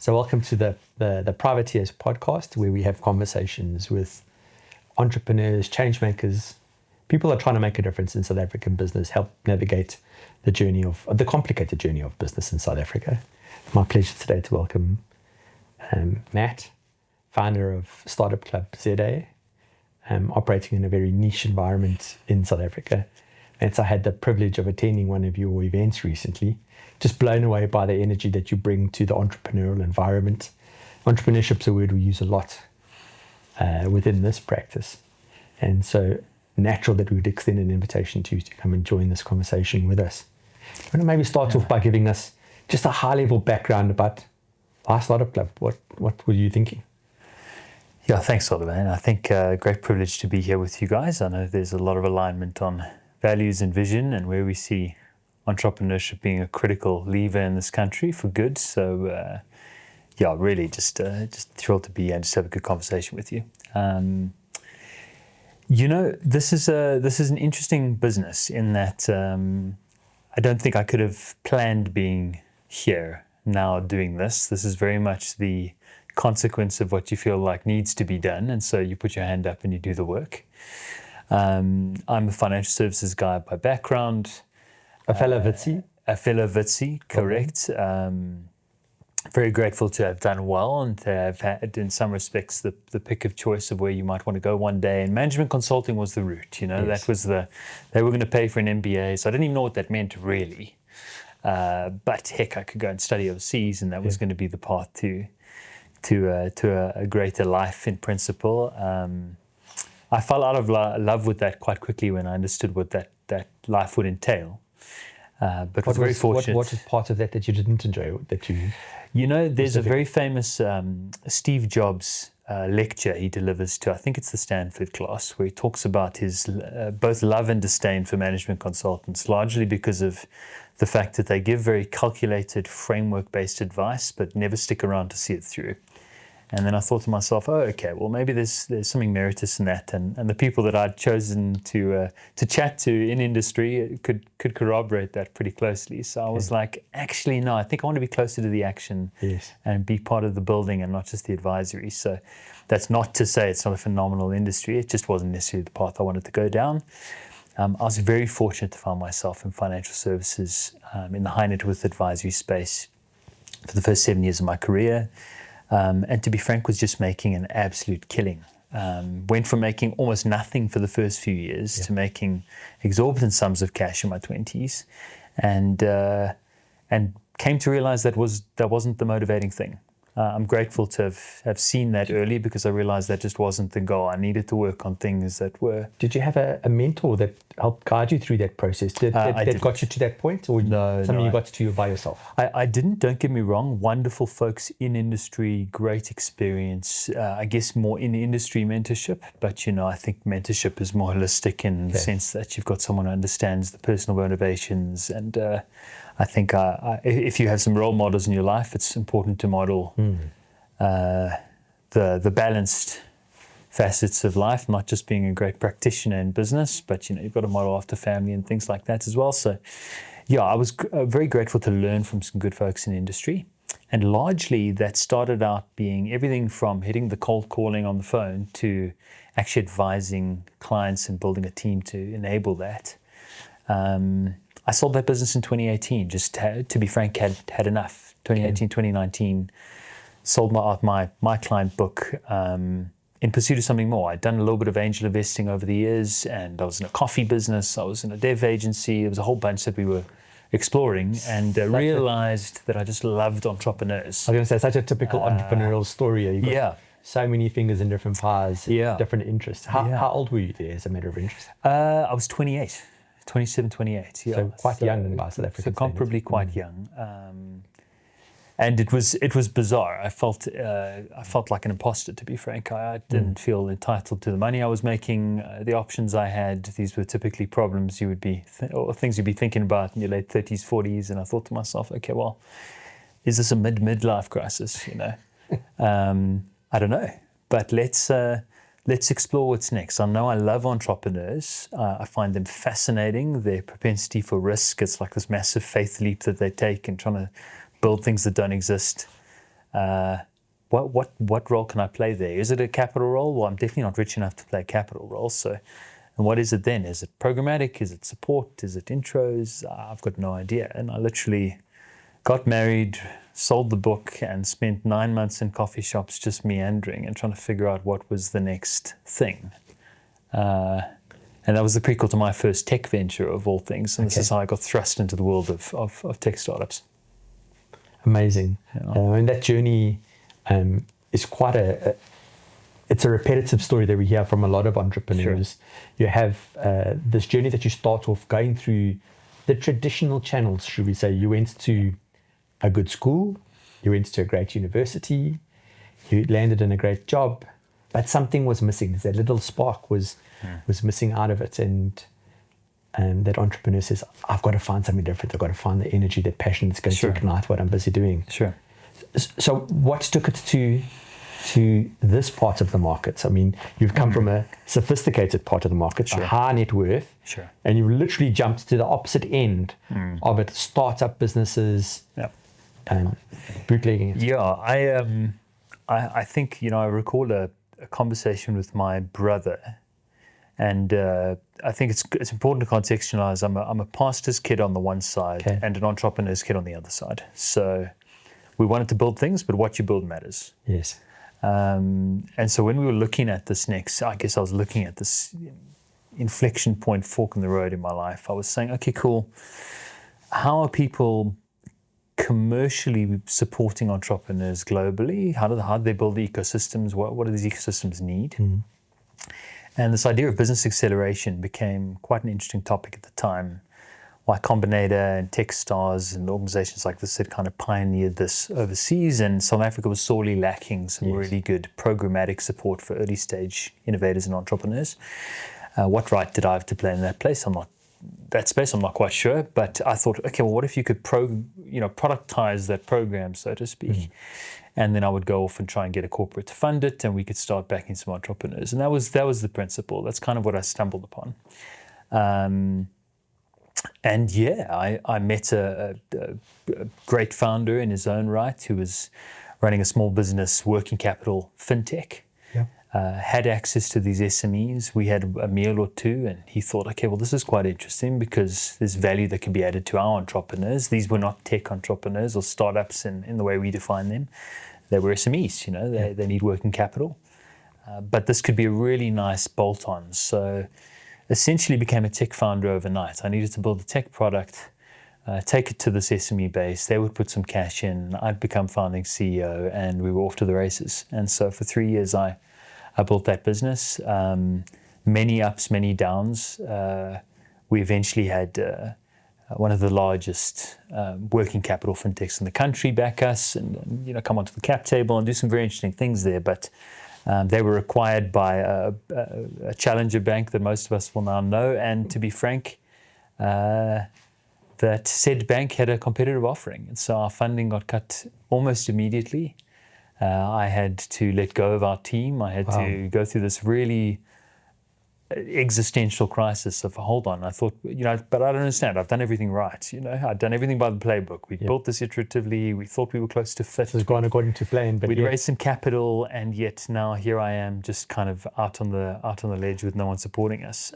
So welcome to the Privateers Podcast, where we have conversations with entrepreneurs, change makers, people that are trying to make a difference in South African business, help navigate the complicated journey of business in South Africa. My pleasure today to welcome Matt, founder of Startup Club ZA, operating in a very niche environment in South Africa. And so I had the privilege of attending one of your events recently, just blown away by the energy that you bring to the entrepreneurial environment. Entrepreneurship is a word we use a lot within this practice. And so natural that we would extend an invitation to you to come and join this conversation with us. I want to maybe start off by giving us just a high-level background about our Startup Club. What were you thinking? Yeah, thanks, Oliver. And I think a great privilege to be here with you guys. I know there's a lot of alignment on values and vision and where we see entrepreneurship being a critical lever in this country for good. So, really just thrilled to be here and just have a good conversation with you. This is an interesting business in that I don't think I could have planned being here now doing this. This is very much the consequence of what you feel like needs to be done, and so you put your hand up and you do the work. I'm a financial services guy by background. A fellow Vitsi? Correct. Very grateful to have done well and to have had, in some respects, the pick of choice of where you might want to go one day. And management consulting was the route, Yes. That was they were going to pay for an MBA, so I didn't even know what that meant really. But heck, I could go and study overseas, and that was going to be the path to a greater life in principle. I fell out of love with that quite quickly when I understood what that life would entail. But was very fortunate. What is part of that you didn't enjoy? There's a very famous Steve Jobs lecture he delivers to, I think it's the Stanford class, where he talks about his both love and disdain for management consultants, largely because of the fact that they give very calculated, framework-based advice, but never stick around to see it through. And then I thought to myself, maybe there's something meritorious in that. And the people that I'd chosen to chat to in industry could corroborate that pretty closely. So I was like, actually, no, I think I want to be closer to the action and be part of the building and not just the advisory. So that's not to say it's not a phenomenal industry. It just wasn't necessarily the path I wanted to go down. I was very fortunate to find myself in financial services in the high net worth advisory space for the first 7 years of my career. And to be frank, was just making an absolute killing. Went from making almost nothing for the first few years to making exorbitant sums of cash in my 20s, and came to realize that wasn't the motivating thing. I'm grateful to have seen that early, because I realized that just wasn't the goal. I needed to work on things that were... Did you have a mentor that helped guide you through that process? That got you to that point? Or something you got to by yourself? I didn't, don't get me wrong. Wonderful folks in industry, great experience. I guess more in industry mentorship. But, I think mentorship is more holistic in the sense that you've got someone who understands the personal motivations. And I think if you have some role models in your life, it's important to model the balanced facets of life, not just being a great practitioner in business, but you've got to model after family and things like that as well. So I was very grateful to learn from some good folks in industry, and largely that started out being everything from hitting the cold calling on the phone to actually advising clients and building a team to enable that. I sold that business in 2018, just to be frank, had enough. 2018, 2019, sold my client book in pursuit of something more. I'd done a little bit of angel investing over the years, and I was in a coffee business, I was in a dev agency. There was a whole bunch that we were exploring, and realized that I just loved entrepreneurs. I was going to say, such a typical entrepreneurial story. You've got so many fingers in different pies, different interests. How old were you there, as a matter of interest? I was 28. 27, 28. So quite young by South African standards. So comparably quite young. And it was bizarre. I felt like an imposter, to be frank. I didn't feel entitled to the money I was making, the options I had. These were typically problems or things you'd be thinking about in your late 30s, 40s. And I thought to myself, okay, well, is this a midlife crisis? I don't know. But let's explore what's next. I know I love entrepreneurs. I find them fascinating. Their propensity for risk, it's like this massive faith leap that they take in trying to build things that don't exist. what role can I play there? Is it a capital role? Well, I'm definitely not rich enough to play a capital role. So, and what is it then? Is it programmatic? Is it support? Is it intros? I've got no idea. And I literally got married, sold the book, and spent 9 months in coffee shops just meandering and trying to figure out what was the next thing. And that was the prequel to my first tech venture of all things. And this is how I got thrust into the world of tech startups. Amazing. Yeah. And that journey is quite it's a repetitive story that we hear from a lot of entrepreneurs. Sure. You have this journey that you start off going through the traditional channels, should we say. You went to a good school, you went to a great university, you landed in a great job, but something was missing. That little spark was missing out of it. And that entrepreneur says, I've got to find something different. I've got to find the energy, that passion that's going to ignite what I'm busy doing. Sure. So what took it to this part of the market? I mean, you've come from a sophisticated part of the market, a high net worth, and you literally jumped to the opposite end of it, startup businesses, bootlegging it. Yeah, I think, I recall a conversation with my brother, and I think it's important to contextualize. I'm a pastor's kid on the one side and an entrepreneur's kid on the other side. So we wanted to build things, but what you build matters. Yes. And so when we were looking at this next, I guess I was looking at this inflection point, fork in the road in my life. I was saying, okay, cool. How are people commercially supporting entrepreneurs globally? How do they build the ecosystems? What do these ecosystems need? And this idea of business acceleration became quite an interesting topic at the time. Y Combinator and Techstars and organizations like this had kind of pioneered this overseas, and South Africa was sorely lacking some really good programmatic support for early stage innovators and entrepreneurs. What right did I have to play in that place? I'm not quite sure, but I thought, okay, well, what if you could productize that program, so to speak, and then I would go off and try and get a corporate to fund it, and we could start backing some entrepreneurs. And that was the principle. That's kind of what I stumbled upon. And I met a great founder in his own right who was running a small business, working capital fintech. Had access to these SMEs. We had a meal or two, and he thought, okay, well, this is quite interesting because there's value that can be added to our entrepreneurs. These were not tech entrepreneurs or startups in the way we define them. They were SMEs, they need working capital. But this could be a really nice bolt-on. So essentially became a tech founder overnight. I needed to build a tech product, take it to this SME base. They would put some cash in. I'd become founding CEO, and we were off to the races. And so for 3 years, I built that business. Many ups, many downs. We eventually had one of the largest working capital fintechs in the country back us, and come onto the cap table and do some very interesting things there. But they were acquired by a challenger bank that most of us will now know. And to be frank, that said bank had a competitive offering. And so our funding got cut almost immediately. I had to let go of our team. I had to go through this really existential crisis of, hold on, I thought, but I don't understand. I've done everything right. I'd done everything by the playbook. We built this iteratively. We thought we were close to fit. It's gone according to plan, but we'd raised some capital, and yet now here I am, just kind of out on the ledge with no one supporting us.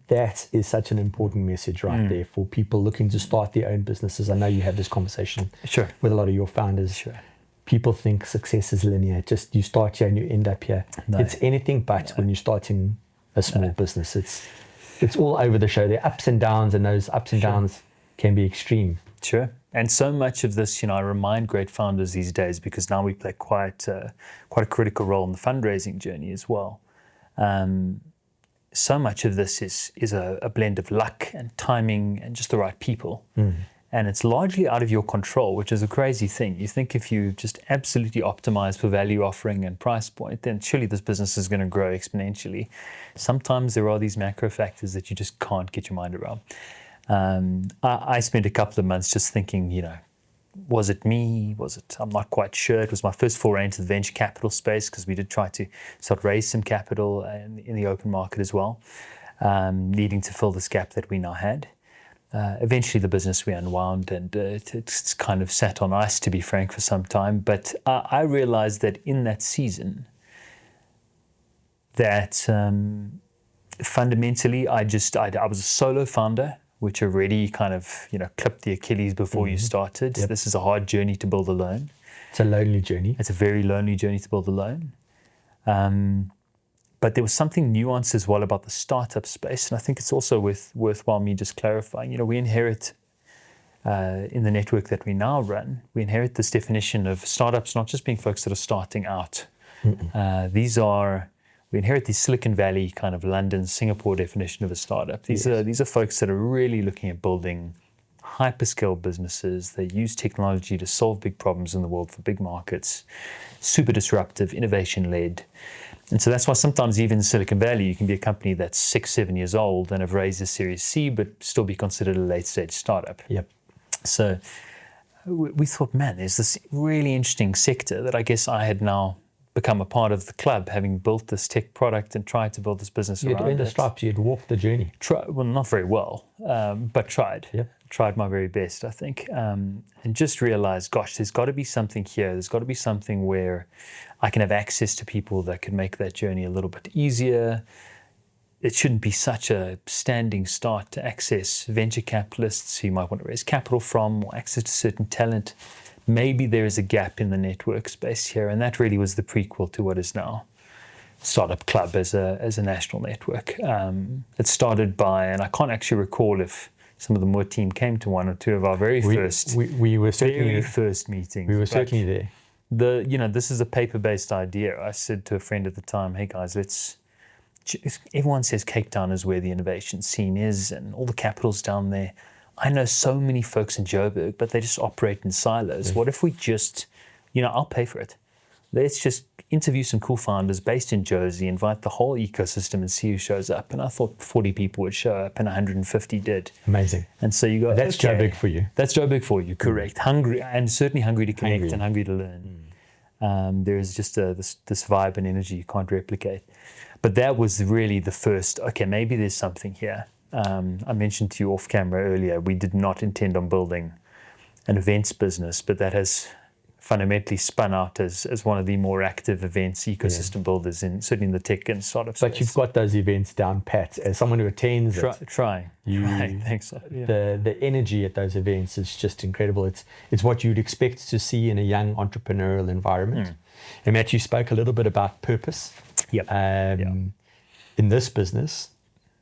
That is such an important message right there for people looking to start their own businesses. I know you have this conversation with a lot of your founders. People think success is linear. Just you start here and you end up here. No. It's anything but when you're starting a small business. It's all over the show. There are ups and downs, and those ups and downs can be extreme. Sure. And so much of this, I remind great founders these days, because now we play quite a critical role in the fundraising journey as well. So much of this is a blend of luck and timing and just the right people. And it's largely out of your control, which is a crazy thing. You think if you just absolutely optimize for value offering and price point, then surely this business is going to grow exponentially. Sometimes there are these macro factors that you just can't get your mind around. I spent a couple of months just thinking, was it me? I'm not quite sure. It was my first foray into the venture capital space, because we did try to start raise some capital in the open market as well, needing to fill this gap that we now had. Eventually the business we unwound, and it's kind of sat on ice, to be frank, for some time. But I realized that in that season, that fundamentally I was a solo founder, which already kind of, clipped the Achilles before you started. Yep. This is a hard journey to build alone. It's a lonely journey. It's a very lonely journey to build alone. But there was something nuanced as well about the startup space. And I think it's also worthwhile me just clarifying. We inherit, in the network that we now run, we inherit this definition of startups not just being folks that are starting out. We inherit the Silicon Valley kind of London, Singapore definition of a startup. These are folks that are really looking at building hyperscale businesses. They use technology to solve big problems in the world for big markets, super disruptive, innovation-led. And so that's why sometimes even in Silicon Valley, you can be a company that's 6-7 years old and have raised a Series C, but still be considered a late-stage startup. Yep. So we thought, man, there's this really interesting sector that I guess I had now become a part of the club, having built this tech product and tried to build this business around it. You'd earned the stripes, you'd walked the journey. Well, not very well, but tried. Yep. Tried my very best, I think, and just realized, gosh, there's got to be something here. There's got to be something where I can have access to people that can make that journey a little bit easier. It shouldn't be such a standing start to access venture capitalists who you might want to raise capital from, or access to certain talent. Maybe there is a gap in the network space here, and that really was the prequel to what is now Startup Club as a national network. It started by, and I can't actually recall if some of the Moore team came to one or two of our very first meetings. We were certainly there. This is a paper-based idea. I said to a friend at the time, hey guys, everyone says Cape Town is where the innovation scene is and all the capital's down there. I know so many folks in Joburg, but they just operate in silos. What if we just, I'll pay for it. Let's just interview some cool founders based in Jersey, invite the whole ecosystem and see who shows up. And I thought 40 people would show up and 150 did. Amazing. And so you go, that's okay, Joburg for you. That's Joburg for you, correct. Hungry, and certainly hungry to connect and hungry to learn. There is just this vibe and energy you can't replicate. But that was really the first, okay, maybe there's something here. I mentioned to you off camera earlier, we did not intend on building an events business, but that has fundamentally spun out as one of the more active events ecosystem builders, certainly in the tech and startup space. But you've got those events down pat. As someone who attends trying. Thanks. Yeah. The energy at those events is just incredible. It's what you'd expect to see in a young entrepreneurial environment. And Matt, you spoke a little bit about purpose. Yep. In this business,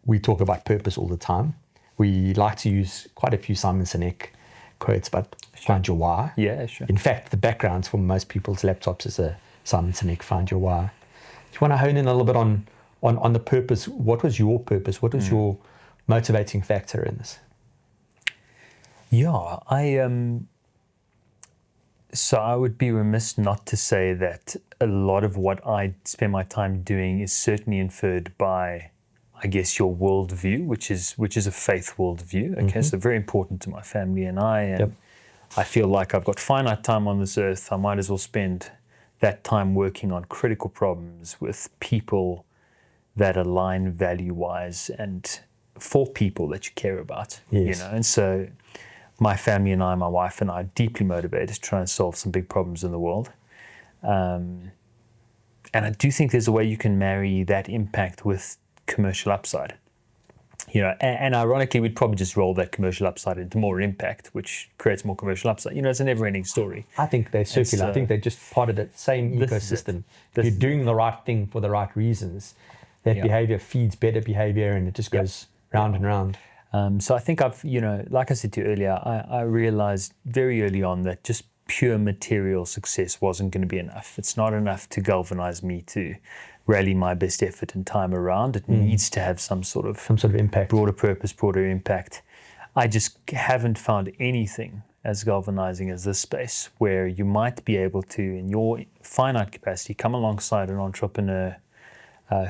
we talk about purpose all the time. We like to use quite a few Simon Sinek quotes about find your why. Yeah, sure. In fact, the backgrounds for most people's laptops is a Simon Sinek find your why. Do you want to hone in a little bit on the purpose? What was your purpose? What was your motivating factor in this? Yeah, so I would be remiss not to say that a lot of what I spend my time doing is certainly inferred by, I guess, your worldview, which is a faith worldview. Okay, so very important to my family and I. And I feel like I've got finite time on this earth. I might as well spend that time working on critical problems with people that align value-wise and for people that you care about. Yes. And so my family and I, my wife and I, are deeply motivated to try and solve some big problems in the world. And I do think there's a way you can marry that impact with commercial upside. And ironically, we'd probably just roll that commercial upside into more impact, which creates more commercial upside. It's a never-ending story. I think they're circular. I think they're just part of that same ecosystem. If you're doing the right thing for the right reasons, that behavior feeds better behavior, and it just goes round and round. So I think I've, like I said to you earlier, I realized very early on that just pure material success wasn't going to be enough. It's not enough to galvanize me to rally my best effort and time around. It needs to have some sort of impact, broader purpose, broader impact. I just haven't found anything as galvanizing as this space, where you might be able to, in your finite capacity, come alongside an entrepreneur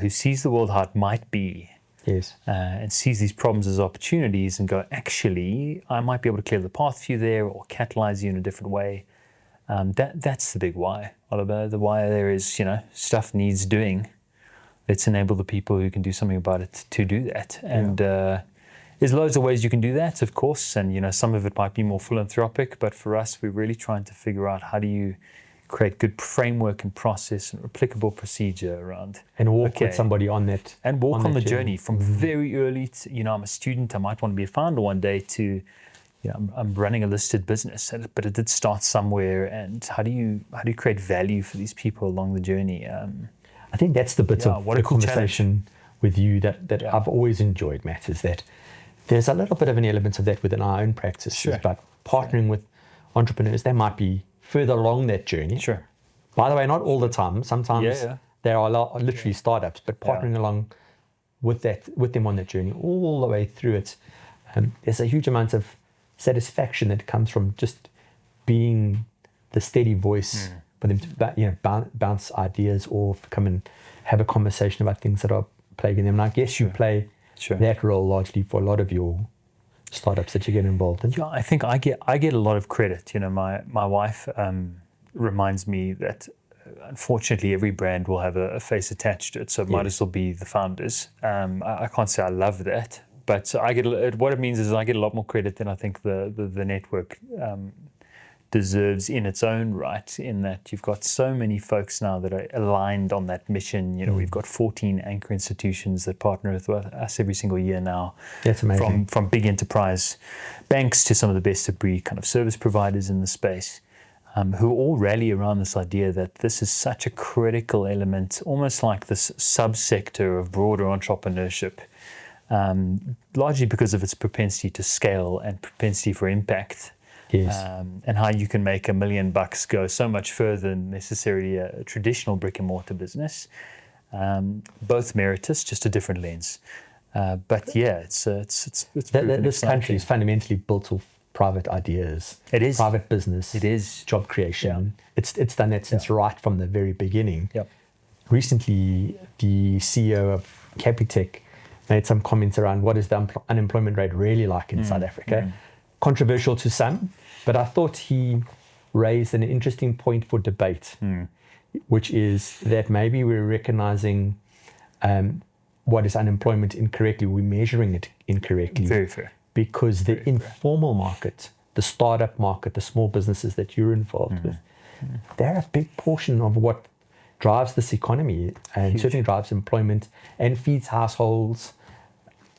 who sees the world how it might be. Yes. And sees these problems as opportunities and go, actually, I might be able to clear the path for you there or catalyze you in a different way. That's the big why, Oliver. The why there is, stuff needs doing. Let's enable the people who can do something about it to do that. And There's loads of ways you can do that, of course, and some of it might be more philanthropic, but for us, we're really trying to figure out how do you create good framework and process and replicable procedure around. And walk with somebody on that. And walk on the journey from very early to, I'm a student, I might want to be a founder one day, to, I'm running a listed business, but it did start somewhere. And how do you create value for these people along the journey? I think that's the bit of the conversation with you that I've always enjoyed, Matt, is that there's a little bit of an element of that within our own practices, but partnering with entrepreneurs, they might be further along that journey. Sure. By the way, not all the time. Sometimes there are literally startups, but partnering along with them on that journey all the way through it, there's a huge amount of satisfaction that comes from just being the steady voice for them to bounce ideas off, come and have a conversation about things that are plaguing them. And I guess you play that role largely for a lot of your startups that you get involved in. Yeah, I think I get a lot of credit. My wife reminds me that unfortunately every brand will have a face attached to it, so it might as well be the founders. I can't say I love that, but what it means is I get a lot more credit than I think the network deserves in its own right, in that you've got so many folks now that are aligned on that mission. We've got 14 anchor institutions that partner with us every single year now. That's amazing. From big enterprise banks to some of the best of breed kind of service providers in the space, who all rally around this idea that this is such a critical element, almost like this subsector of broader entrepreneurship, largely because of its propensity to scale and propensity for impact. Yes. And how you can make $1 million go so much further than necessarily a traditional brick and mortar business. Both meritorious, just a different lens. But yeah, it's this country is fundamentally built off private ideas. It is private business. It is job creation. Yeah. It's done that since right from the very beginning. Yep. Recently, the CEO of Capitec made some comments around what is the unemployment rate really like in South Africa. Controversial to some, but I thought he raised an interesting point for debate, which is that maybe we're recognizing what is unemployment incorrectly. We're measuring it incorrectly. Very fair. Because the informal market, the startup market, the small businesses that you're involved with, they're a big portion of what drives this economy and certainly drives employment and feeds households.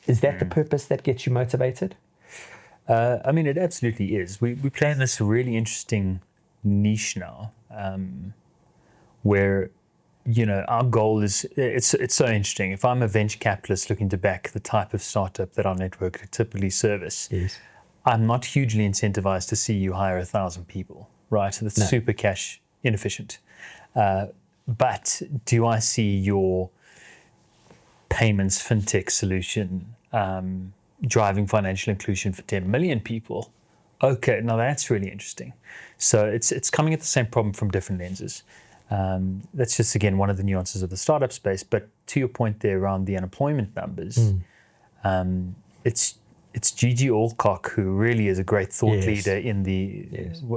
Is that the purpose that gets you motivated? It absolutely is. We play in this really interesting niche now, where our goal is, it's so interesting. If I'm a venture capitalist looking to back the type of startup that our network typically service, I'm not hugely incentivized to see you hire 1,000 people, right? That's super cash inefficient. But do I see your payments fintech solution driving financial inclusion for 10 million people? Okay, now that's really interesting. So it's coming at the same problem from different lenses. That's just, again, one of the nuances of the startup space. But to your point there around the unemployment numbers, it's Gigi Alcock, who really is a great thought leader in the,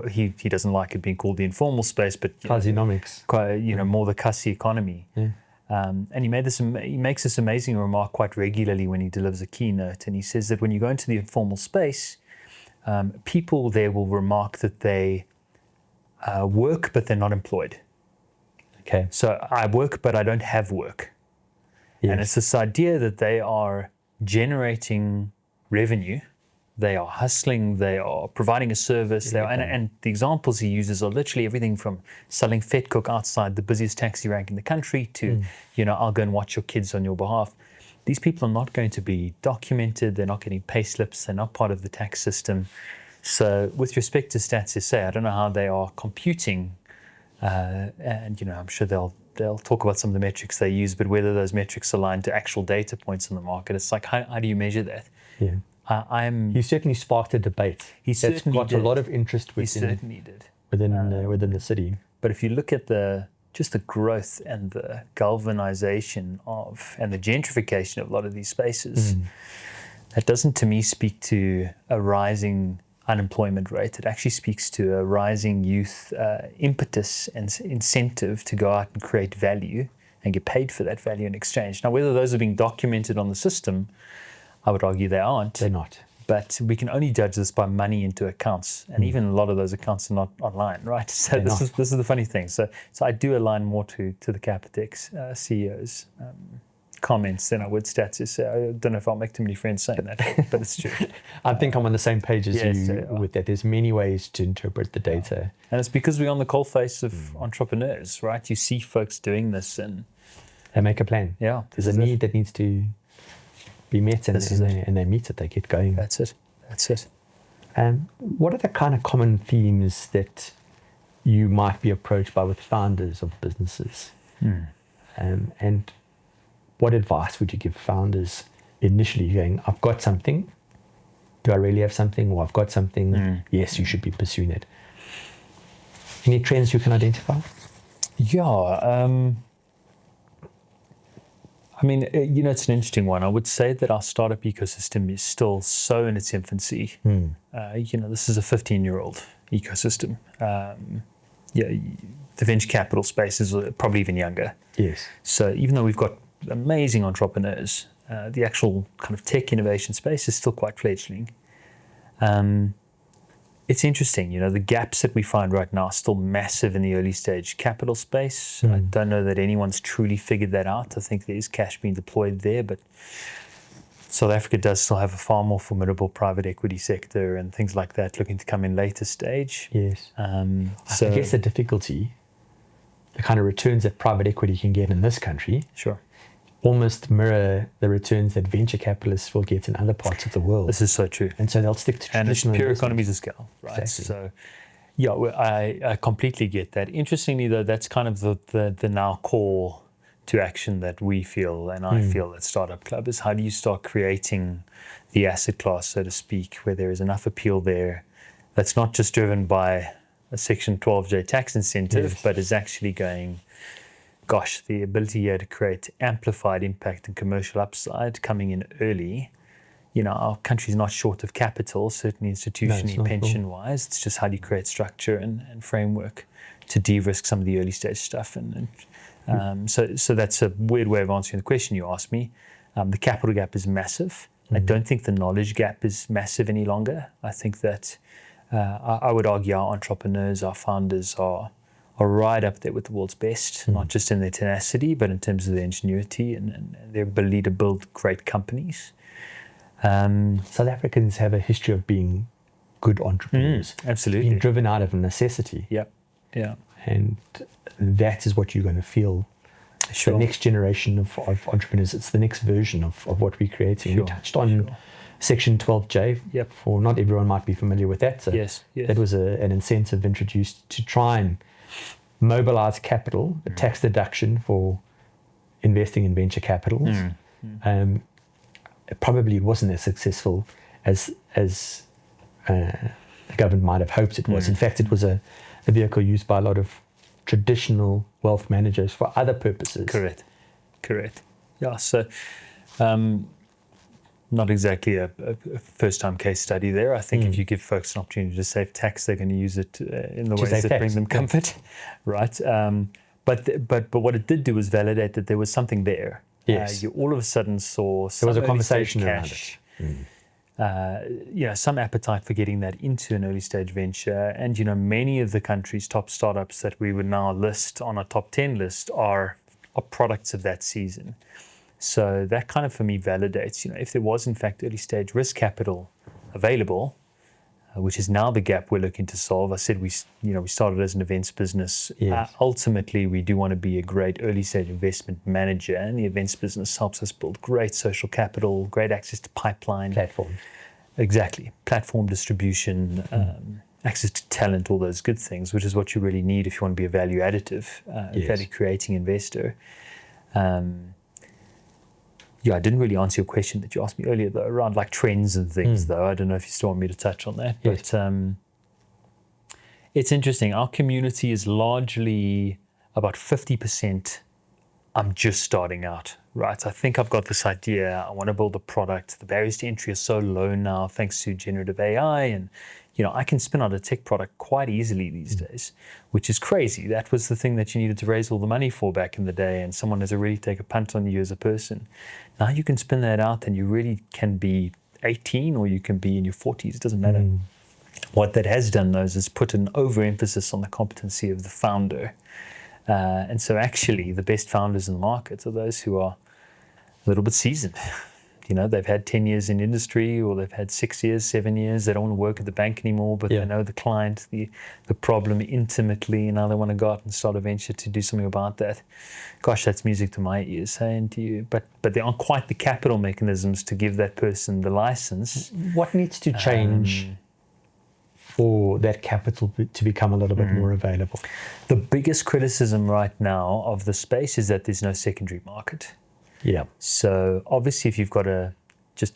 he doesn't like it being called the informal space, but Casinomics. More the cussy economy. Yeah. And he makes this amazing remark quite regularly when he delivers a keynote, and he says that when you go into the informal space, people there will remark that they work but they're not employed. Okay. So I work but I don't have work. Yes. And it's this idea that they are generating revenue, they are hustling, they are providing a service, and the examples he uses are literally everything from selling Fat Cook outside the busiest taxi rank in the country to, I'll go and watch your kids on your behalf. These people are not going to be documented, they're not getting pay slips, they're not part of the tax system. So with respect to Stats SA, I don't know how they are computing, and I'm sure they'll talk about some of the metrics they use, but whether those metrics align to actual data points in the market, it's like, how do you measure that? Yeah. He certainly sparked a debate. That's got a lot of interest within the city. But if you look at just the growth and the galvanization and the gentrification of a lot of these spaces, that doesn't to me speak to a rising unemployment rate. It actually speaks to a rising youth impetus and incentive to go out and create value and get paid for that value in exchange. Now, whether those are being documented on the system, I would argue they aren't. They're not. But we can only judge this by money into accounts, and even a lot of those accounts are not online, right? So this is the funny thing. So I do align more to the Capitec CEO's comments than I would Stats. So I don't know if I'll make too many friends saying that, but it's true. I think I'm on the same page as you with that. There's many ways to interpret the data, and it's because we're on the coalface of entrepreneurs, right? You see folks doing this, and they make a plan. Yeah, there's a need that needs to be met, and they meet it. They get going. That's it. What are the kind of common themes that you might be approached by with founders of businesses? And what advice would you give founders initially going, I've got something. Do I really have something? Or I've got something. Yes, you should be pursuing it. Any trends you can identify? Yeah. I mean, it's an interesting one. I would say that our startup ecosystem is still so in its infancy. This is a 15-year-old ecosystem. The venture capital space is probably even younger. Yes. So even though we've got amazing entrepreneurs, the actual kind of tech innovation space is still quite fledgling. It's interesting, the gaps that we find right now are still massive in the early stage capital space. I don't know that anyone's truly figured that out. I think there is cash being deployed there, but South Africa does still have a far more formidable private equity sector and things like that looking to come in later stage. Yes. I guess the difficulty, the kind of returns that private equity can get in this country, almost mirror the returns that venture capitalists will get in other parts of the world. This is so true. And so they'll stick to traditional and it's pure economies of scale, right? Exactly. So, I completely get that. Interestingly, though, that's kind of the now call to action that we feel, and I feel at Startup Club, is how do you start creating the asset class, so to speak, where there is enough appeal there that's not just driven by a Section 12J tax incentive, but is actually going, gosh, the ability here to create amplified impact and commercial upside coming in early. Our country's not short of capital, certainly institutionally, pension-wise. It's just how do you create structure and framework to de-risk some of the early stage stuff. So that's a weird way of answering the question you asked me. The capital gap is massive. I don't think the knowledge gap is massive any longer. I think that I would argue our entrepreneurs, our founders are right up there with the world's best, not just in their tenacity, but in terms of their ingenuity and their ability to build great companies. South Africans have a history of being good entrepreneurs. Absolutely. Being driven out of necessity. Yeah. And that is what you're going to feel. The next generation of entrepreneurs, it's the next version of what we're creating. We touched on Section 12J. For not everyone might be familiar with that. So yes. That was an incentive introduced to try and mobilize capital, a tax deduction for investing in venture capitals. It probably wasn't as successful as the government might have hoped it was. In fact, it was a vehicle used by a lot of traditional wealth managers for other purposes. Correct. Yeah, so not exactly a first-time case study there. I think if you give folks an opportunity to save tax, they're going to use it in the ways that bring them comfort, right? But what it did do was validate that there was something there. Yes. You all of a sudden saw there was a conversation cash, around it. Some appetite for getting that into an early stage venture. And, many of the country's top startups that we would now list on a top 10 list are products of that season. So that kind of, for me, validates, if there was, in fact, early stage risk capital available, which is now the gap we're looking to solve. I said we started as an events business. Yes. Ultimately, we do want to be a great early stage investment manager, and the events business helps us build great social capital, great access to pipeline. Platforms. Exactly. Platform distribution, access to talent, all those good things, which is what you really need if you want to be a value additive, value creating investor. I didn't really answer your question that you asked me earlier, though, around like trends and things, though. I don't know if you still want me to touch on that. Yes. But it's interesting. Our community is largely about 50%. I'm just starting out, right? I think I've got this idea. I want to build a product. The barriers to entry are so low now thanks to generative AI. And, I can spin out a tech product quite easily these days, which is crazy. That was the thing that you needed to raise all the money for back in the day, and someone has to really take a punt on you as a person. Now you can spin that out, and you really can be 18 or you can be in your 40s. It doesn't matter. What that has done, though, is put an overemphasis on the competency of the founder. And so actually the best founders in the market are those who are a little bit seasoned. They've had 10 years in industry, or they've had 6 years, 7 years. They don't want to work at the bank anymore, but they know the client, the problem intimately, and now they want to go out and start a venture to do something about that. Gosh, that's music to my ears, and to you. But there aren't quite the capital mechanisms to give that person the license. What needs to change for that capital to become a little bit more available? The biggest criticism right now of the space is that there's no secondary market. Yeah. So obviously, if you've got just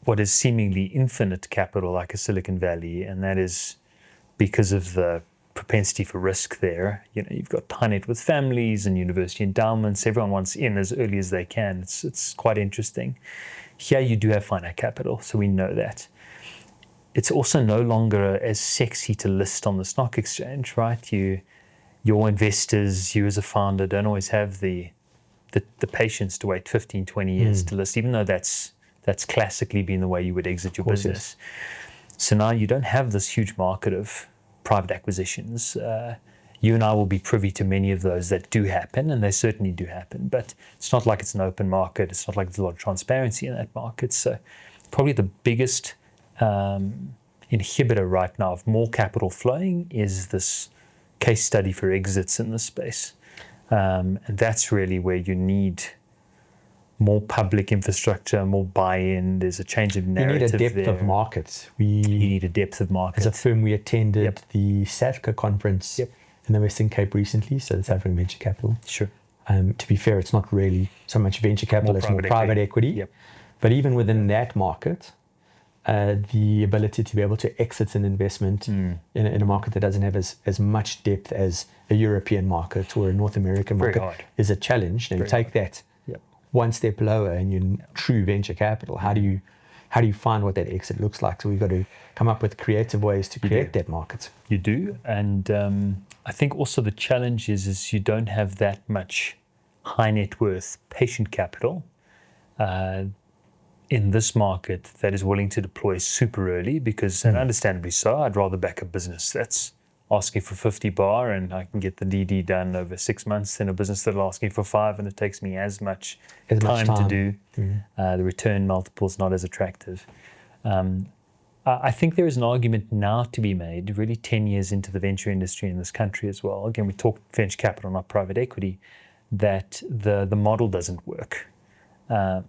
what is seemingly infinite capital like a Silicon Valley, and that is because of the propensity for risk there, you've got high net worth families and university endowments. Everyone wants in as early as they can. It's quite interesting. Here you do have finite capital, so we know that. It's also no longer as sexy to list on the stock exchange, right? Your investors, you as a founder, don't always have the patience to wait 15, 20 years to list, even though that's classically been the way you would exit your business. Yes. So now you don't have this huge market of private acquisitions. You and I will be privy to many of those that do happen, and they certainly do happen, but it's not like it's an open market. It's not like there's a lot of transparency in that market. So probably the biggest inhibitor right now of more capital flowing is this case study for exits in this space. And that's really where you need more public infrastructure, more buy-in. There's a change of narrative there. You need a depth of market. You need a depth of market. As a firm, we attended the SAFCA conference in the Western Cape recently, so the South African Venture Capital. Sure. To be fair, it's not really so much venture capital, it's more private equity. Yep. But even within that market, the ability to be able to exit an investment in a market that doesn't have as much depth as a European market or a North American market is a challenge. Now you take that one step lower and you're true venture capital. How do you find what that exit looks like? So we've got to come up with creative ways to create that market. You do, and I think also the challenge is you don't have that much high net worth patient capital in this market that is willing to deploy super early, because, and understandably so, I'd rather back a business that's asking for 50 bar and I can get the DD done over 6 months than a business that's asking for 5 and it takes me as much time to do. The return multiple is not as attractive. I think there is an argument now to be made, really 10 years into the venture industry in this country as well. Again, we talk venture capital, not private equity, that the model doesn't work. I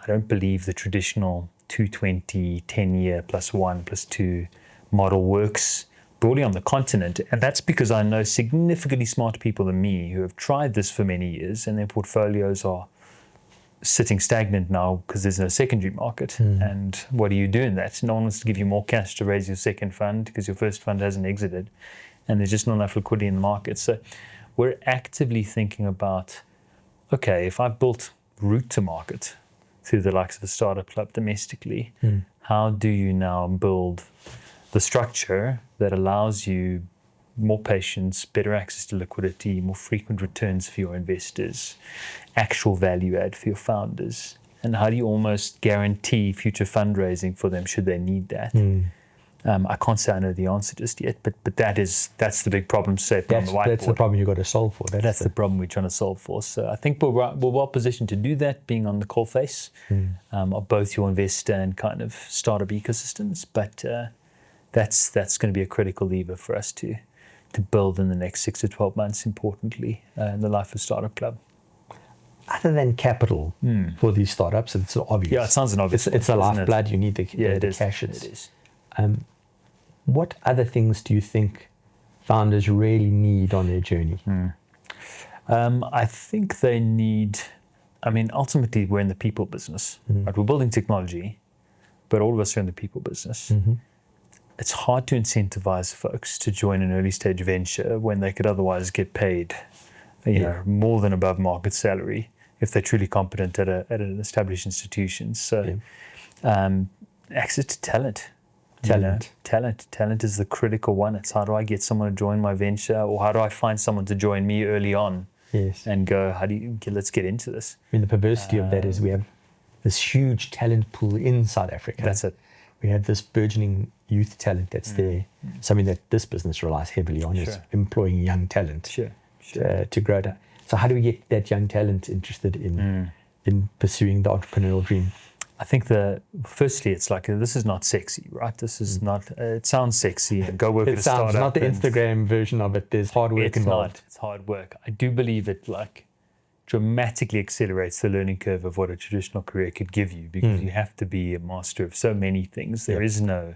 don't believe the traditional 220, 10-year +1 +2 model works broadly on the continent. And that's because I know significantly smarter people than me who have tried this for many years and their portfolios are sitting stagnant now because there's no secondary market. And what do you do in that? No one wants to give you more cash to raise your second fund because your first fund hasn't exited and there's just not enough liquidity in the market. So we're actively thinking about, okay, if I've built route to market through the likes of a startup club domestically, how do you now build the structure that allows you more patience, better access to liquidity, more frequent returns for your investors, actual value add for your founders, and how do you almost guarantee future fundraising for them should they need that? I can't say I know the answer just yet, but that's the big problem set on the whiteboard. That's the problem you've got to solve for. That's the problem we're trying to solve for. So I think we're well positioned to do that, being on the coalface of both your investor and kind of startup ecosystems. But that's going to be a critical lever for us to build in the next 6 to 12 months, importantly, in the life of Startup Club. Other than capital for these startups, it's obvious. Yeah, it sounds an obvious. It's a lifeblood. You need the cash. It is. What other things do you think founders really need on their journey? I think they need, ultimately we're in the people business. Right? We're building technology, but all of us are in the people business. It's hard to incentivize folks to join an early stage venture when they could otherwise get paid more than above market salary if they're truly competent at an established institution. So access to talent. Talent. Talent is the critical one. It's how do I get someone to join my venture, or how do I find someone to join me early on? Yes. And go, let's get into this. I mean, the perversity of that is we have this huge talent pool in South Africa. That's it. We have this burgeoning youth talent that's there. Something that this business relies heavily on is employing young talent to grow that. So how do we get that young talent interested in pursuing the entrepreneurial dream? I think firstly, it's like, this is not sexy, right? This is not, it sounds sexy and go work at a startup. It sounds not the Instagram version of it. There's hard work involved. It's hard work. I do believe it like dramatically accelerates the learning curve of what a traditional career could give you, because you have to be a master of so many things. There is no,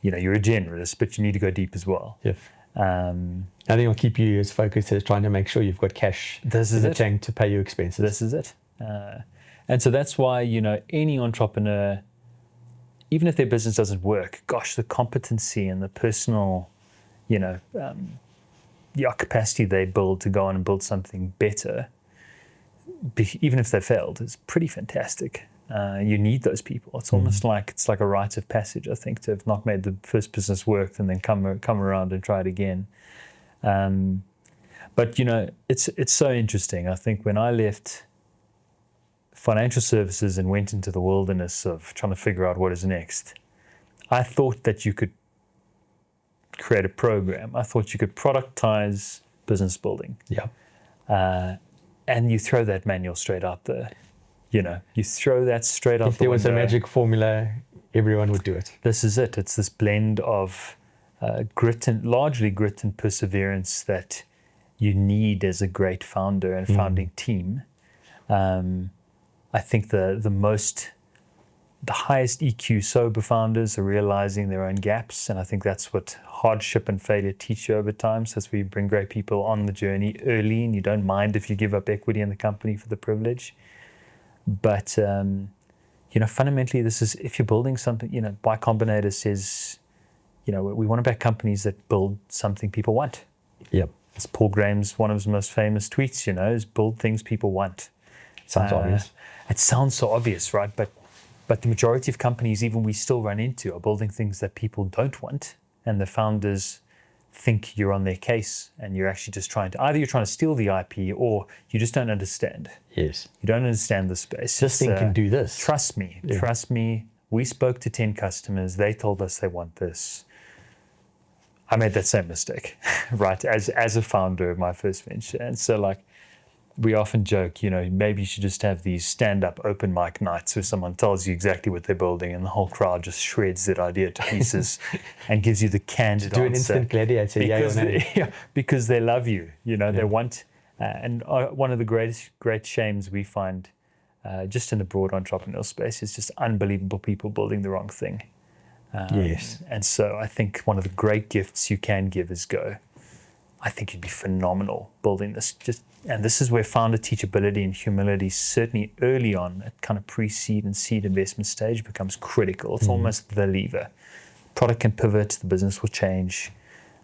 you're a generalist, but you need to go deep as well. Yeah. I think it'll keep you as focused as trying to make sure you've got cash in the tank to pay your expenses. This is it. And so that's why, any entrepreneur, even if their business doesn't work, gosh, the competency and the personal, capacity they build to go on and build something better, even if they failed, is pretty fantastic. You need those people. It's almost like a rite of passage, I think, to have not made the first business work and then come around and try it again. But it's so interesting. I think when I left financial services and went into the wilderness of trying to figure out what is next, I thought that you could create a program. I thought you could productize business building. Yeah. And you throw that manual straight out there. You throw that straight out the window. If there was a magic formula, everyone would do it. This is it. It's this blend of largely grit and perseverance that you need as a great founder and founding team. I think the highest EQ sober founders are realizing their own gaps, and I think that's what hardship and failure teach you over time. So as we bring great people on the journey early, and you don't mind if you give up equity in the company for the privilege. But fundamentally, this is, if you're building something. Y Combinator says, we want to back companies that build something people want. Yep. It's Paul Graham's, one of his most famous tweets. Is build things people want. Sounds obvious. It sounds so obvious, right? But the majority of companies, even we still run into, are building things that people don't want, and the founders think you're on their case, and you're actually just trying to steal the IP, or you just don't understand. Yes. You don't understand the space. This thing can do this. Trust me. Yeah. Trust me. We spoke to 10 customers. They told us they want this. I made that same mistake, right? As a founder of my first venture. And so we often joke, maybe you should just have these stand-up open mic nights where someone tells you exactly what they're building and the whole crowd just shreds that idea to pieces and gives you the candid answer. Do an instant gladiator, because they love you. They want, and one of the great shames we find just in the broad entrepreneurial space is just unbelievable people building the wrong thing. Yes. And so I think one of the great gifts you can give is go, I think you'd be phenomenal building this. And this is where founder teachability and humility, certainly early on at kind of pre-seed and seed investment stage, becomes critical. It's almost the lever. Product can pivot, the business will change,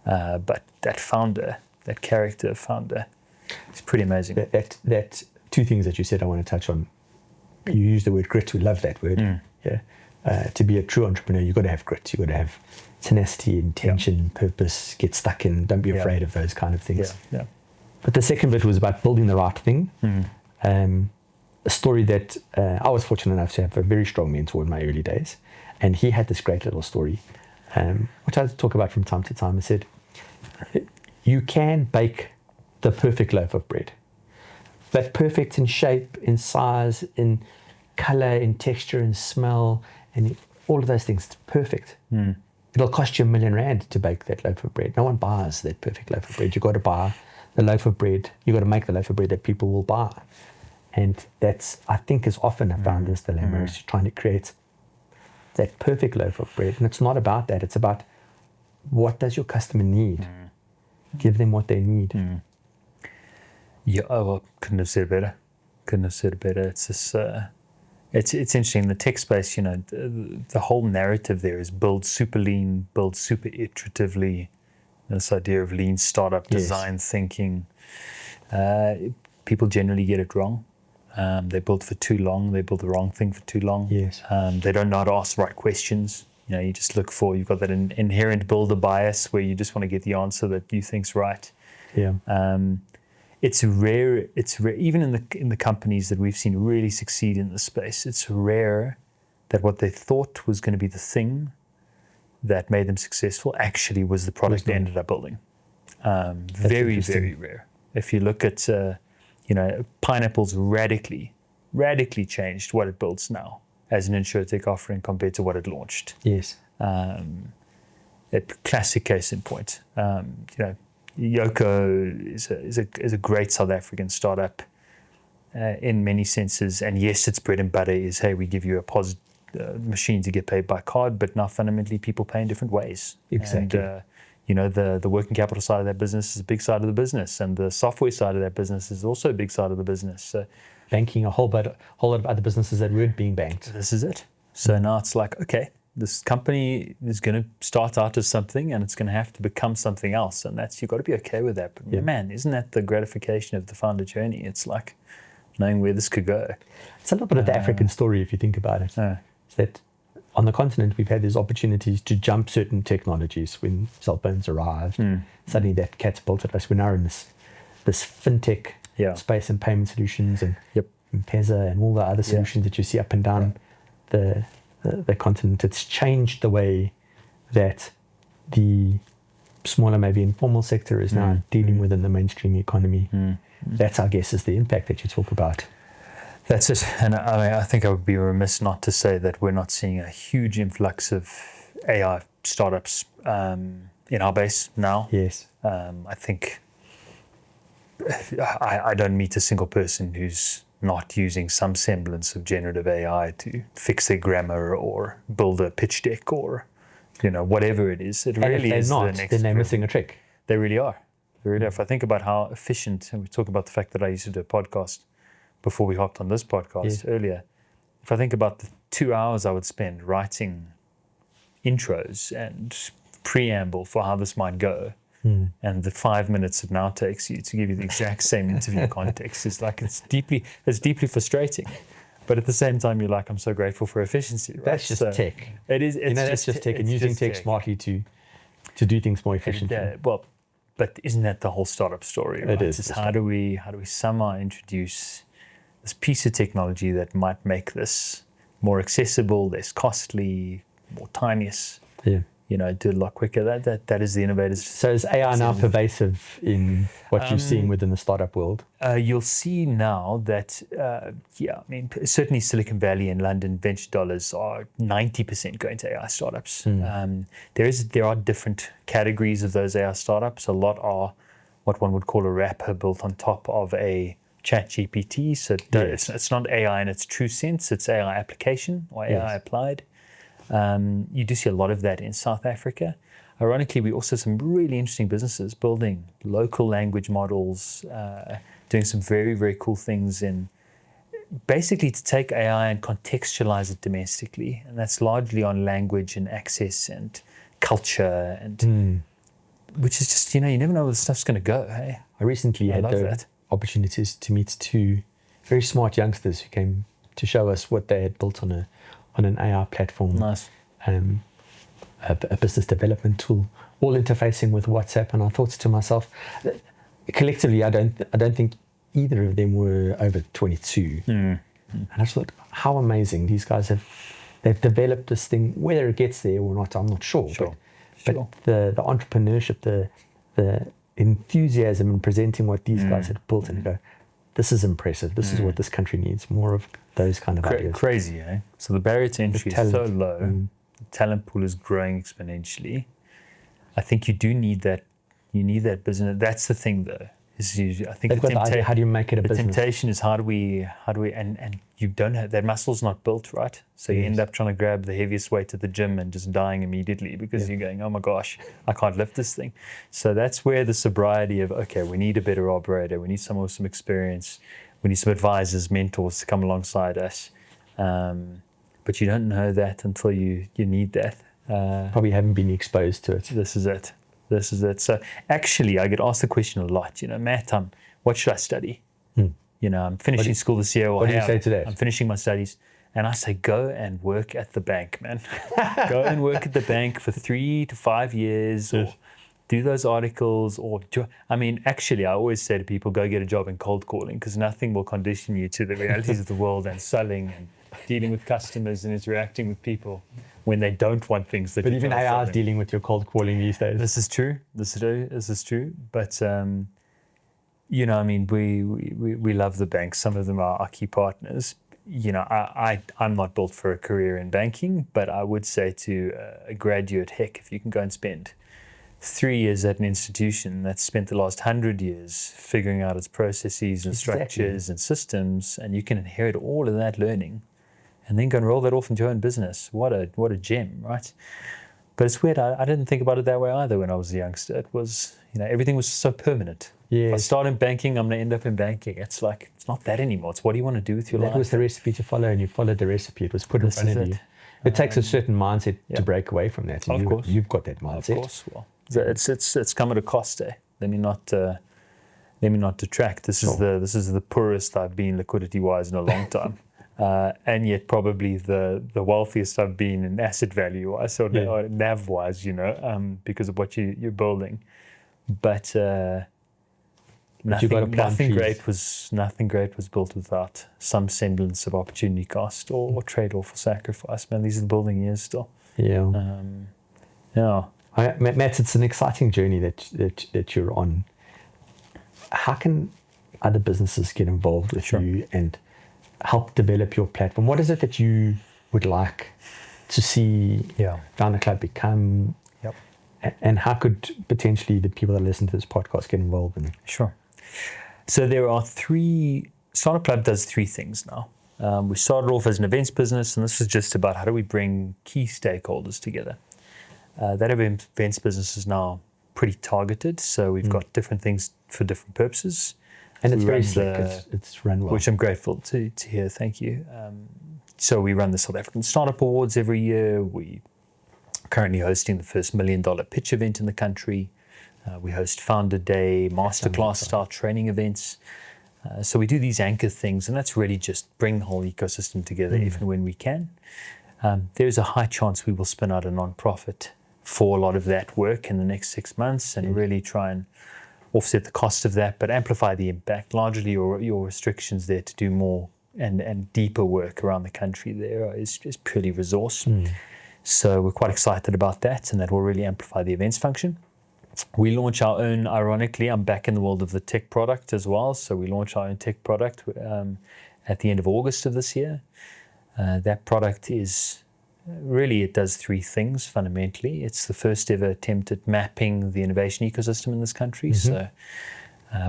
but that founder, that character of founder, is pretty amazing. That two things that you said I want to touch on. You use the word grit. We love that word. Yeah. To be a true entrepreneur, you've got to have grit. You've got to have tenacity, intention, purpose, get stuck in, don't be afraid of those kind of things. Yeah. But the second bit was about building the right thing. A story that I was fortunate enough to have a very strong mentor in my early days. And he had this great little story, which I talk about from time to time. He said, you can bake the perfect loaf of bread, but perfect in shape, in size, in color, in texture, in smell, and all of those things. It's perfect. It'll cost you R1 million to bake that loaf of bread. No one buys that perfect loaf of bread. You've got to buy the loaf of bread. You've got to make the loaf of bread that people will buy. And that's, I think, is often a founder's dilemma, is trying to create that perfect loaf of bread. And it's not about that. It's about, what does your customer need? Give them what they need. Yeah, well, couldn't have said it better. It's this, it's interesting. In the tech space, the whole narrative there is build super lean, build super iteratively. This idea of lean startup design thinking. People generally get it wrong. They build for too long. They build the wrong thing for too long. Yes. They don't know how to ask the right questions. You just look for, you've got that inherent builder bias where you just want to get the answer that you think's right. Yeah. It's rare. Even in the companies that we've seen really succeed in the space. It's rare that what they thought was going to be the thing that made them successful actually was the product they ended up building. Very, very rare. If you look at, Pineapple's radically changed what it builds now as an insurtech offering compared to what it launched. Yes. A classic case in point. Yoko is a great South African startup in many senses, and yes, its bread and butter is, hey, we give you a machine to get paid by card, but now fundamentally people pay in different ways. Exactly. And, the working capital side of that business is a big side of the business, and the software side of that business is also a big side of the business. So banking a whole lot of other businesses that weren't being banked. This is it. So now it's like, okay, this company is going to start out as something and it's going to have to become something else. And you've got to be okay with that. But man, isn't that the gratification of the founder journey? It's like knowing where this could go. It's a little bit of the African story if you think about it. It's that on the continent we've had these opportunities to jump certain technologies when cell phones arrived. Suddenly that catapulted us. We're now in this fintech space and payment solutions and M-Pesa and all the other solutions that you see up and down the continent. It's changed the way that the smaller, maybe informal sector is now dealing within the mainstream economy. That's, I guess, is the impact that you talk about. That's it. And I think I would be remiss not to say that we're not seeing a huge influx of AI startups in our base now. Yes. I think I don't meet a single person who's not using some semblance of generative AI to fix their grammar or build a pitch deck or, whatever it is. It really is the next. Then they're missing a trick. They really are. If I think about how efficient, and we talk about the fact that I used to do a podcast before we hopped on this podcast earlier. If I think about the 2 hours I would spend writing intros and preamble for how this might go, and the 5 minutes it now takes you to give you the exact same interview context, it's deeply frustrating. But at the same time, you're like, I'm so grateful for efficiency. Right? That's just tech. It is. That's just tech, and using tech smartly to do things more efficiently. But isn't that the whole startup story? Right? It is. It's how do we somehow introduce this piece of technology that might make this more accessible, less costly, more timeless? Yeah. Do it a lot quicker. That is the innovators. So is AI now pervasive in what you're seeing within the startup world? You'll see now that, certainly Silicon Valley and London venture dollars are 90% going to AI startups. There are different categories of those AI startups. A lot are what one would call a wrapper built on top of a chat GPT. So it's not AI in its true sense. It's AI application or AI applied. You do see a lot of that in South Africa. Ironically, we also have some really interesting businesses building local language models, doing some very, very cool things in basically to take AI and contextualize it domestically. And that's largely on language and access and culture, and which is just, you never know where the stuff's going to go. Hey? I recently had the opportunities to meet two very smart youngsters who came to show us what they had built on an AI platform. Nice. A business development tool, all interfacing with WhatsApp. And I thought to myself, collectively, I don't think either of them were over 22. And I thought, how amazing these guys they've developed this thing. Whether it gets there or not, I'm not sure. But the entrepreneurship, the enthusiasm in presenting what these guys had built, and go, this is impressive. This is what this country needs, more of those kind of ideas. Crazy, eh? So the barrier to entry is so low. The talent pool is growing exponentially. I think you do need that. You need that business. That's the thing, though. I think how do you make it a business? The temptation is how do we, and you don't have that muscle's not built, right? So you end up trying to grab the heaviest weight at the gym and just dying immediately because you're going, oh my gosh, I can't lift this thing. So that's where the sobriety of, okay, we need a better operator, we need someone with some experience, we need some advisors, mentors to come alongside us. But you don't know that until you need that. Probably haven't been exposed to it. This is it. So actually, I get asked the question a lot, Matt, what should I study? I'm finishing school this year. What do you say today? I'm finishing my studies. And I say, go and work at the bank, man. Go and work at the bank for 3 to 5 years, or do those articles, actually, I always say to people, go get a job in cold calling, because nothing will condition you to the realities of the world and selling and dealing with customers and interacting with people when they don't want things that. But even AI is dealing with your cold calling these days. This is true. This is true. But we love the banks. Some of them are our key partners. I'm not built for a career in banking, but I would say to a graduate, heck, if you can go and spend 3 years at an institution that's spent the last 100 years figuring out its processes and structures and systems, and you can inherit all of that learning and then go and roll that off into your own business. What a gem, right? But it's weird. I didn't think about it that way either when I was a youngster. It was, everything was so permanent. Yes. If I start in banking, I'm going to end up in banking. It's like, it's not that anymore. It's what do you want to do with your life? That was the recipe to follow, and you followed the recipe. It was put in front of you. It takes a certain mindset to break away from that. And of course. You've got that mindset. Of course. Well, it's come at a cost, eh? Let me not detract. This is the poorest I've been liquidity-wise in a long time. And yet probably the wealthiest I've been in asset value-wise, or NAV-wise, because of what you're building. But nothing great was built without some semblance of opportunity cost or trade-off or sacrifice. Man, these are the building years still. Yeah. Matt, it's an exciting journey that you're on. How can other businesses get involved with you and help develop your platform? What is it that you would like to see Founder Club become? Yep. And how could potentially the people that listen to this podcast get involved in it? Sure. So there are Startup Club does 3 things now. We started off as an events business, and this is just about how do we bring key stakeholders together. That events business is now pretty targeted, so we've got different things for different purposes. And it's very slick. It's run well. Which I'm grateful to hear. Thank you. So we run the South African Startup Awards every year. We are currently hosting the first $1 million pitch event in the country. We host Founder Day, masterclass style training events. So we do these anchor things, and that's really just bring the whole ecosystem together if and when we can. There's a high chance we will spin out a non-profit for a lot of that work in the next 6 months and really try and offset the cost of that, but amplify the impact. Largely your restrictions there to do more and deeper work around the country there is purely resource. So we're quite excited about that, and that will really amplify the events function. We launch our own, ironically, I'm back in the world of the tech product as well, so we launch our own tech product at the end of August of this year. That product is really, it does 3 things fundamentally. It's the first ever attempt at mapping the innovation ecosystem in this country. So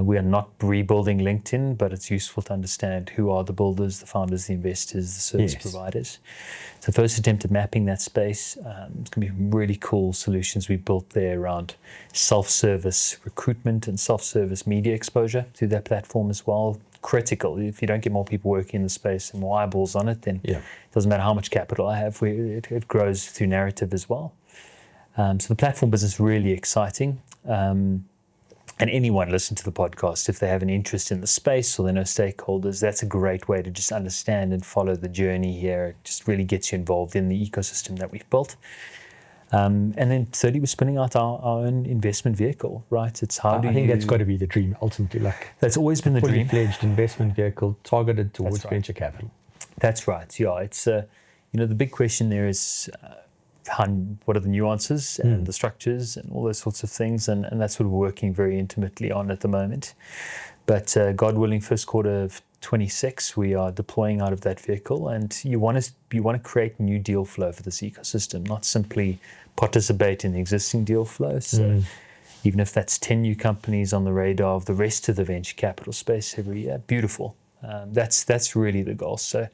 we are not rebuilding LinkedIn, but it's useful to understand who are the builders, the founders, the investors, the service providers. So first attempt at mapping that space. It's going to be really cool solutions we built there around self-service recruitment and self-service media exposure through that platform as well. Critical. If you don't get more people working in the space and more eyeballs on it, then it doesn't matter how much capital I have. It grows through narrative as well. So the platform business is really exciting. And anyone listen to the podcast, if they have an interest in the space or they know stakeholders, that's a great way to just understand and follow the journey here. It just really gets you involved in the ecosystem that we've built. And then thirdly, we're spinning out our own investment vehicle, right? It's I think that's got to be the dream, ultimately. Like that's always been the dream. Fully-fledged investment vehicle targeted towards venture capital. That's right. Yeah, it's the big question there is what are the nuances and the structures and all those sorts of things, and that's what we're working very intimately on at the moment. But God willing, first quarter of 26, we are deploying out of that vehicle, and you want to create new deal flow for this ecosystem, not simply participate in the existing deal flow. So even if that's 10 new companies on the radar of the rest of the venture capital space every year, beautiful. That's really the goal. So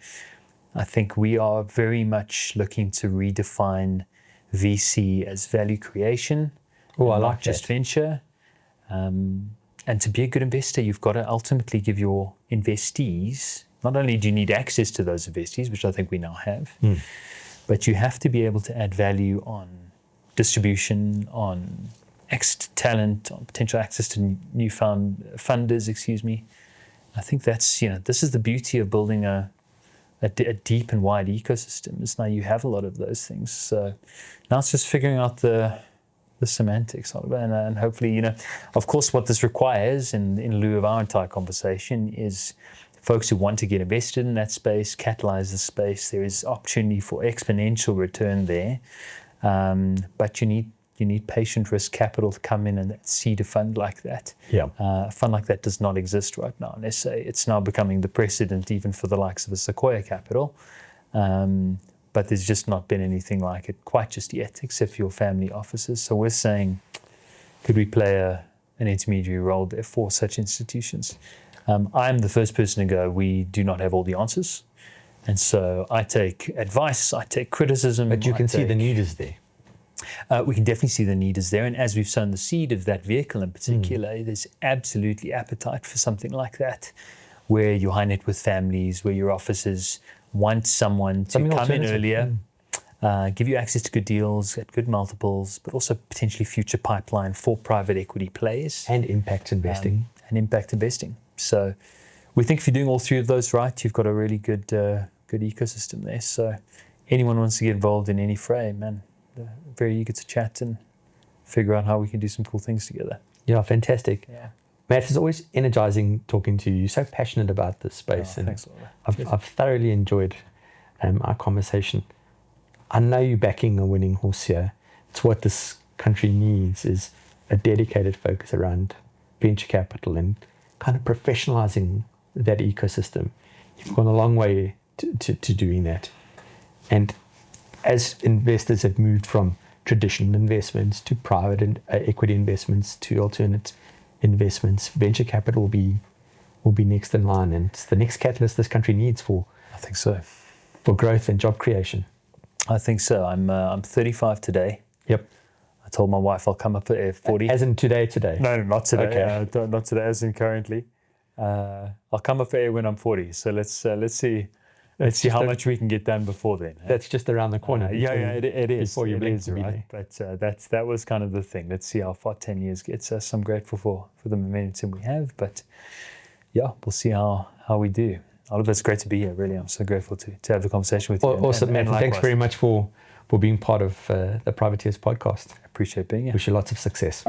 I think we are very much looking to redefine VC as value creation, not just venture. And to be a good investor, you've got to ultimately give your investees, not only do you need access to those investees, which I think we now have, but you have to be able to add value on distribution, on talent, on potential access to new funders, I think that's, this is the beauty of building a a deep and wide ecosystems. Now you have a lot of those things. So now it's just figuring out the semantics, Oliver, and hopefully, of course, what this requires in lieu of our entire conversation is folks who want to get invested in that space, catalyze the space. There is opportunity for exponential return there, but you need patient risk capital to come in and seed a fund like that. Yeah. A fund like that does not exist right now in SA. It's now becoming the precedent even for the likes of a Sequoia Capital. But there's just not been anything like it quite just yet, except for your family offices. So we're saying, could we play an intermediary role there for such institutions? I'm the first person to go, we do not have all the answers. And so I take advice, I take criticism. But you can see the need is there. We can definitely see the need is there. And as we've sown the seed of that vehicle in particular, there's absolutely appetite for something like that, where your high net worth families, where your offices want someone to come in earlier, give you access to good deals at good multiples, but also potentially future pipeline for private equity players. And impact investing. So we think if you're doing all three of those right, you've got a really good ecosystem there. So anyone wants to get involved in any fray, man, very eager to chat and figure out how we can do some cool things together. Yeah, fantastic. Yeah. Matt, it's always energizing talking to you. You're so passionate about this space. And thanks, I've thoroughly enjoyed our conversation. I know you're backing a winning horse here. It's what this country needs, is a dedicated focus around venture capital and kind of professionalizing that ecosystem. You've gone a long way to doing that. And as investors have moved from traditional investments to private and equity investments to alternate investments, venture capital will be next in line, and it's the next catalyst this country needs for. I think so. For growth and job creation. I think so. I'm 35 today. Yep. I told my wife I'll come up at 40. As in today? No, not today. Okay. Not today, as in currently. I'll come up for air when I'm 40. So let's see. Let's see how much we can get done before then. That's just around the corner. It is. Before you blink to be right? there. But that was kind of the thing. Let's see how far 10 years gets us. I'm grateful for the momentum we have. But yeah, we'll see how we do. Oliver, it's great to be here. Really, I'm so grateful to have the conversation with you. Awesome, man. Thanks very much for being part of the Privateers podcast. I appreciate being here. Wish you lots of success.